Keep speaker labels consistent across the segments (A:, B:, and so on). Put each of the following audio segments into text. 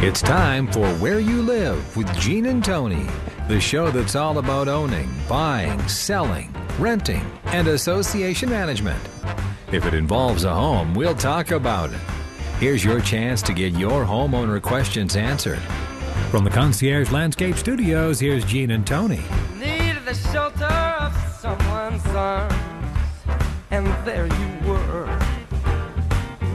A: It's time for Where You Live with Gene and Tony, the show that's all about owning, buying, selling, renting, and association management. If it involves a home, we'll talk about it. Here's your chance to get your homeowner questions answered. From the Concierge Landscape Studios, here's Gene and Tony.
B: Needed the shelter of someone's arms, and there you were.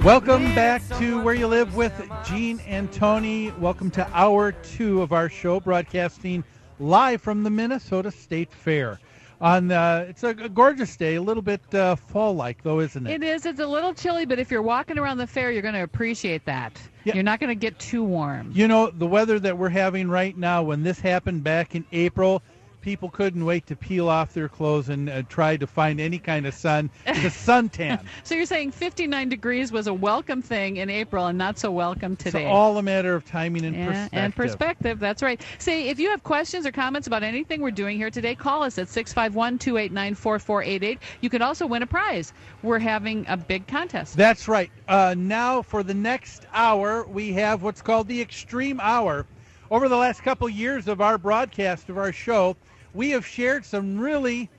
C: Welcome back to Where You Live with Gene and Tony. Welcome to hour 2 of our show, broadcasting live from the Minnesota State Fair. It's a gorgeous day, a little bit fall-like, though, isn't it?
D: It is. It's a little chilly, but if you're walking around the fair, you're going to appreciate that. Yeah. You're not going to get too warm.
C: You know, the weather that we're having right now, when this happened back in April, people couldn't wait to peel off their clothes and try to find any kind of sun to suntan.
D: So you're saying 59 degrees was a welcome thing in April and not so welcome today.
C: It's all a matter of timing and perspective.
D: And perspective, that's right. Say, if you have questions or comments about anything we're doing here today, call us at 651-289-4488. You can also win a prize. We're having a big contest.
C: That's right. Now, for the next hour, we have what's called the Extreme Hour. Over the last couple years of our broadcast of our show, we have shared some really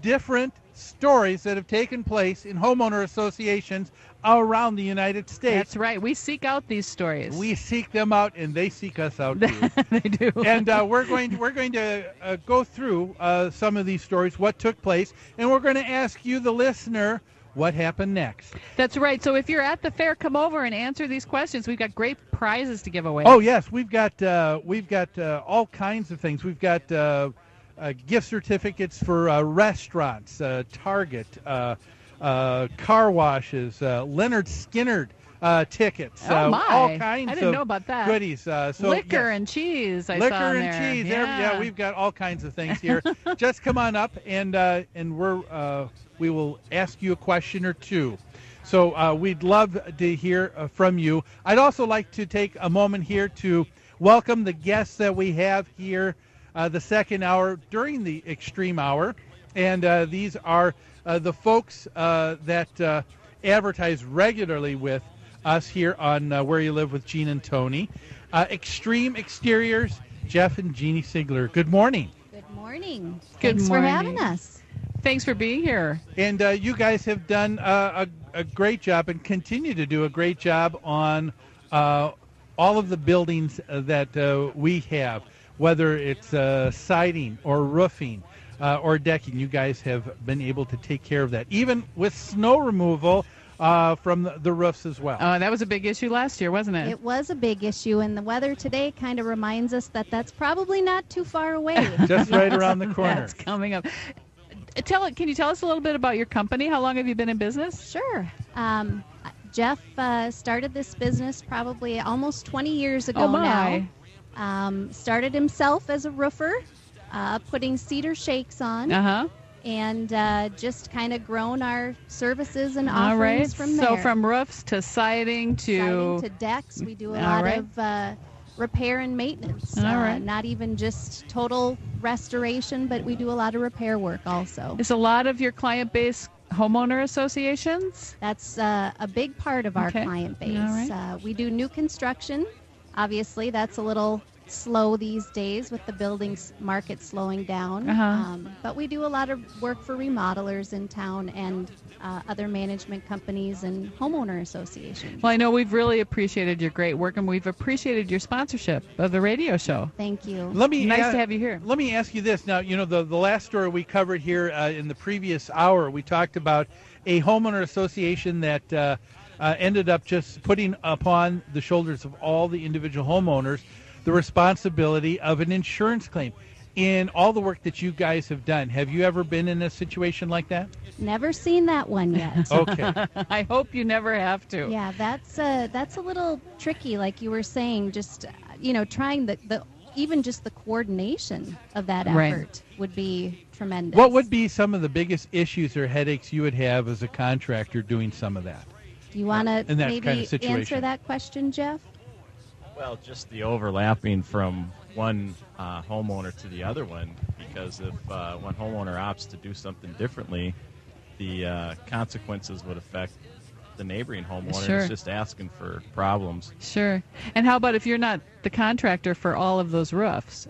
C: different stories that have taken place in homeowner associations around the United States.
D: That's right. We seek out these stories.
C: We seek them out, and they seek us out too.
D: They do.
C: And we're going to go through some of these stories, what took place, and we're going to ask you, the listener, what happened next.
D: That's right. So if you're at the fair, come over and answer these questions. We've got great prizes to give away.
C: Oh yes, we've got all kinds of things. We've got gift certificates for restaurants, Target, car washes, Leonard Skinner tickets.
D: Oh my!
C: All kinds.
D: I didn't know about that.
C: Goodies.
D: Liquor and cheese. I saw
C: liquor
D: in
C: and
D: there.
C: cheese.
D: Yeah.
C: We've got all kinds of things here. Just come on up, and we will ask you a question or two. So we'd love to hear from you. I'd also like to take a moment here to welcome the guests that we have here the second hour during the Extreme Hour. And these are the folks that advertise regularly with us here on Where You Live with Gene and Tony. Extreme Exteriors, Jeff and Jeannie Sigler. Good morning.
E: Good morning.
D: Good
E: Thanks
D: morning.
E: for having us.
D: Thanks for being here.
C: And you guys have done a great job and continue to do a great job on all of the buildings that we have, whether it's siding or roofing or decking. You guys have been able to take care of that, even with snow removal from the roofs as well.
D: That was a big issue last year, wasn't it?
E: It was a big issue, and the weather today kind of reminds us that that's probably not too far away.
C: Just right around the corner.
D: That's coming up. Can you tell us a little bit about your company? How long have you been in business?
E: Sure. Jeff started this business probably almost 20 years ago now. Started himself as a roofer, putting cedar shakes on. And just kind of grown our services and offerings from there.
D: So from roofs to siding to
E: decks, we do a lot of repair and maintenance. Not even just total restoration, but we do a lot of repair work also.
D: Is a lot of your client base homeowner associations?
E: That's a big part of our client base. We do new construction. Obviously, that's a little slow these days with the building market slowing down. But we do a lot of work for remodelers in town and other management companies and homeowner associations.
D: Well, I know we've really appreciated your great work, and we've appreciated your sponsorship of the radio show.
E: Thank you.
D: Nice to have you here.
C: Let me ask you this. Now, you know, the last story we covered here in the previous hour, we talked about a homeowner association that ended up just putting upon the shoulders of all the individual homeowners the responsibility of an insurance claim. In all the work that you guys have done, have you ever been in a situation like that?
E: Never seen that one yet.
C: Okay.
D: I hope you never have to.
E: Yeah, that's a little tricky, like you were saying. Just trying the even just the coordination of that effort would be tremendous.
C: What would be some of the biggest issues or headaches you would have as a contractor doing some of that?
E: Do you want to maybe
C: kind of
E: answer that question, Jeff?
F: Well, just the overlapping from one homeowner to the other one, because if one homeowner opts to do something differently, the consequences would affect the neighboring homeowner.
D: Sure.
F: It's just asking for problems.
D: Sure. And how about if you're not the contractor for all of those roofs?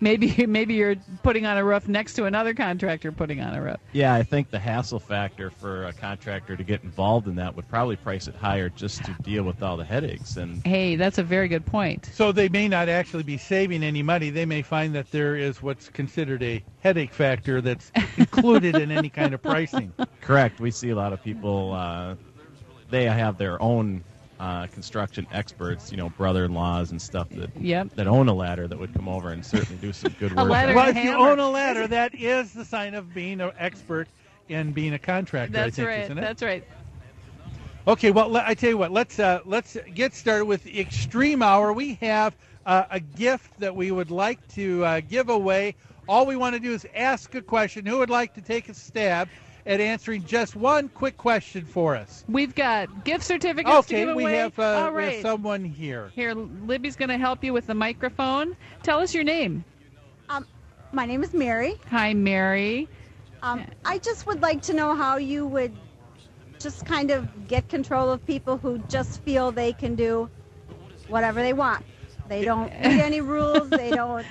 D: maybe you're putting on a roof next to another contractor putting on a roof.
F: Yeah, I think the hassle factor for a contractor to get involved in that would probably price it higher just to deal with all the headaches. And
D: hey, that's a very good point.
C: So they may not actually be saving any money. They may find that there is what's considered a headache factor that's included in any kind of pricing.
F: Correct. We see a lot of people, they have their own construction experts, brother-in-laws and stuff that own a ladder that would come over and certainly do some good work.
C: Well, if you own a ladder, that is the sign of being an expert in being a contractor.
D: That's
C: I think,
D: right.
C: isn't it?
D: That's right.
C: Okay, well, I tell you what. Let's get started with the Extreme Hour. We have a gift that we would like to give away. All we want to do is ask a question. Who would like to take a stab at answering just one quick question for us?
D: We've got gift certificates to give away.
C: We have
D: right.
C: someone here.
D: Here, Libby's going to help you with the microphone. Tell us your name.
G: My name is Mary.
D: Hi, Mary.
G: I just would like to know how you would just kind of get control of people who just feel they can do whatever they want. They don't need any rules. They don't.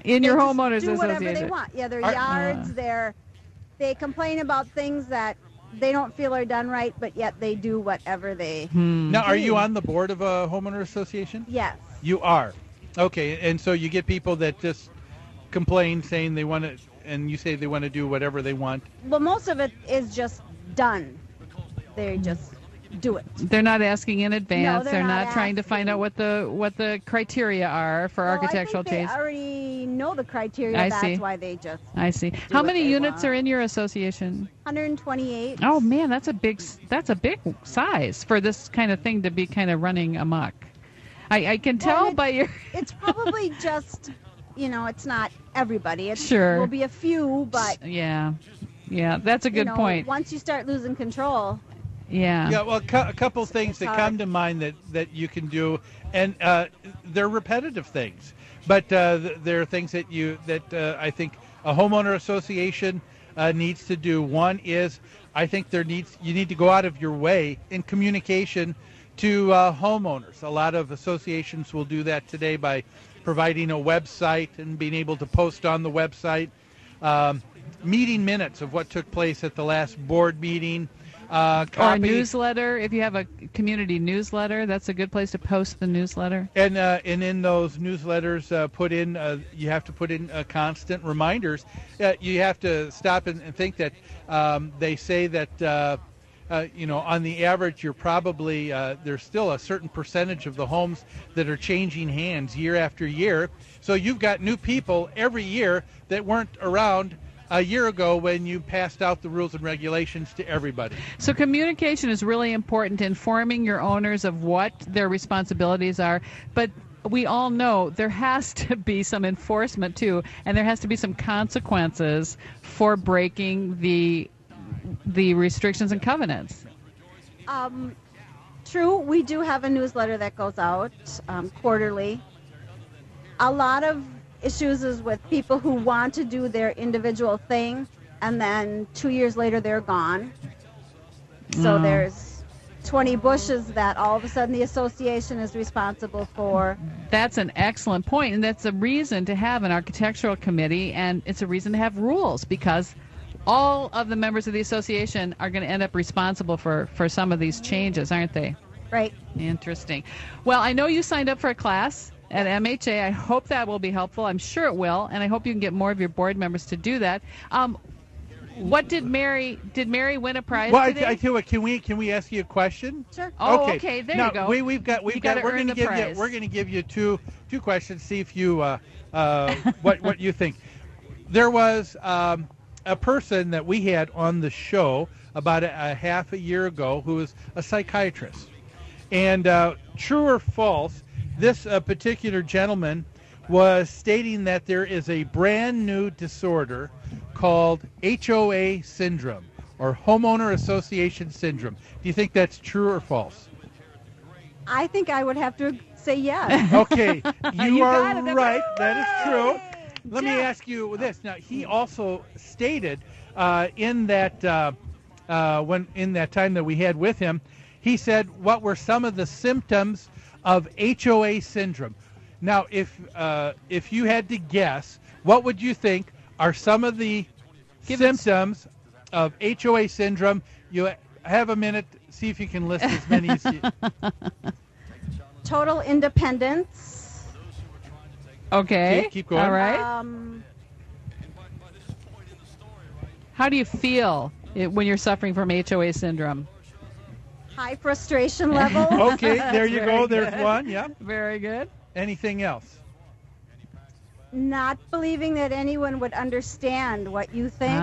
D: In your homeowners
G: do
D: association.
G: whatever they want. Yeah, their yards. They complain about things that they don't feel are done right, but yet they do whatever they.
C: Now, are you on the board of a homeowner association?
G: Yes.
C: You are. Okay, and so you get people that just complain, saying they want to, and you say they want to do whatever they want.
G: Well, most of it is just done. They just do it.
D: They're not asking in advance.
G: No,
D: they're not trying to find out what the criteria are for architectural
G: I think
D: change.
G: they already know the criteria.
D: That's
G: why they just.
D: I see. How many units are in your association?
G: 128.
D: Oh man, that's a big size for this kind of thing to be kind of running amok. I can tell by your.
G: It's probably just, it's not everybody. It
D: Sure.
G: will be a few, but.
D: Yeah, that's a good point.
G: Once you start losing control.
D: Yeah.
C: Yeah. Well, a couple things that come to mind that you can do, and they're repetitive things, but there are things that I think a homeowner association needs to do. One is, I think you need to go out of your way in communication to homeowners. A lot of associations will do that today by providing a website and being able to post on the website meeting minutes of what took place at the last board meeting.
D: Or a newsletter. If you have a community newsletter, that's a good place to post the newsletter.
C: And in those newsletters, you have to put in constant reminders. You have to stop and think that they say that on the average, you're probably there's still a certain percentage of the homes that are changing hands year after year. So you've got new people every year that weren't around a year ago when you passed out the rules and regulations to everybody.
D: So communication is really important, informing your owners of what their responsibilities are. But we all know there has to be some enforcement too, and there has to be some consequences for breaking the restrictions and covenants.
G: True, we do have a newsletter that goes out quarterly. A lot of issues is with people who want to do their individual thing, and then 2 years later they're gone. So there's 20 bushes that all of a sudden the association is responsible for.
D: That's an excellent point, and that's a reason to have an architectural committee, and it's a reason to have rules, because all of the members of the association are going to end up responsible for some of these changes, aren't they?
G: Right.
D: Interesting. Well, I know you signed up for a class at MHA. I hope that will be helpful. I'm sure it will, and I hope you can get more of your board members to do that. What did Mary win a prize today?
C: I tell you what, can we ask you a question?
G: Sure.
D: Oh, okay. There you go.
C: We're going to give you two questions. See if you what you think. There was a person that we had on the show about a half a year ago who was a psychiatrist, and true or false, this particular gentleman was stating that there is a brand new disorder called HOA syndrome, or homeowner association syndrome. Do you think that's true or false?
G: I think I would have to say yes.
C: Okay, you are right. That is true. Let me ask you this. Now, he also stated in that when in that time that we had with him. He said, what were some of the symptoms of HOA syndrome? Now, if you had to guess, what would you think are some of the symptoms of HOA syndrome? You have a minute. See if you can list as many as you...
G: Total independence.
D: Okay.
C: Keep going.
D: All right. How do you feel when you're suffering from HOA syndrome?
G: High frustration level.
C: Okay, there you go. There's one. Yeah.
D: Very good.
C: Anything else?
G: Not believing that anyone would understand what you think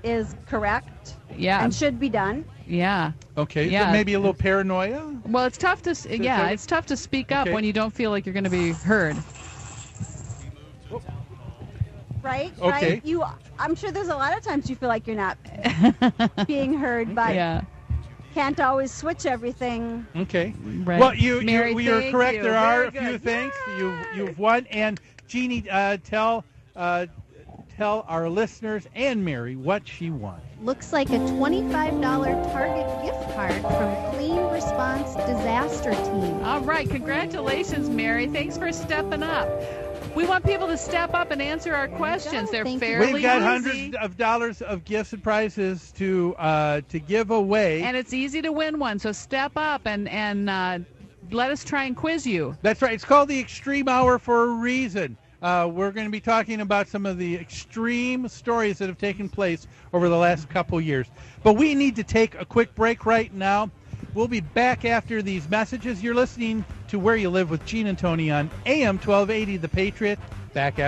G: is correct and should be done.
D: Yeah.
C: Okay. Yeah. Maybe a little paranoia?
D: Well, it's tough to it's tough to speak up when you don't feel like you're going to be heard.
G: Right?
C: Okay.
G: Right? I'm sure there's a lot of times you feel like you're not being heard, but can't always switch everything.
C: Okay.
D: Right.
C: Well, you're correct.
D: You.
C: There are a
D: Very
C: few
D: good.
C: things. You've won. And Jeannie, tell our listeners and Mary what she won.
E: Looks like a $25 Target gift card from Clean Response Disaster Team.
D: All right. Congratulations, Mary. Thanks for stepping up. We want people to step up and answer our questions. They're fairly
C: We've got
D: easy.
C: hundreds of dollars of gifts and prizes to give away.
D: And it's easy to win one, so step up and let us try and quiz you.
C: That's right. It's called the Extreme Hour for a reason. We're going to be talking about some of the extreme stories that have taken place over the last couple years. But we need to take a quick break right now. We'll be back after these messages. You're listening to Where You Live with Gene and Tony on AM 1280, The Patriot. Back after.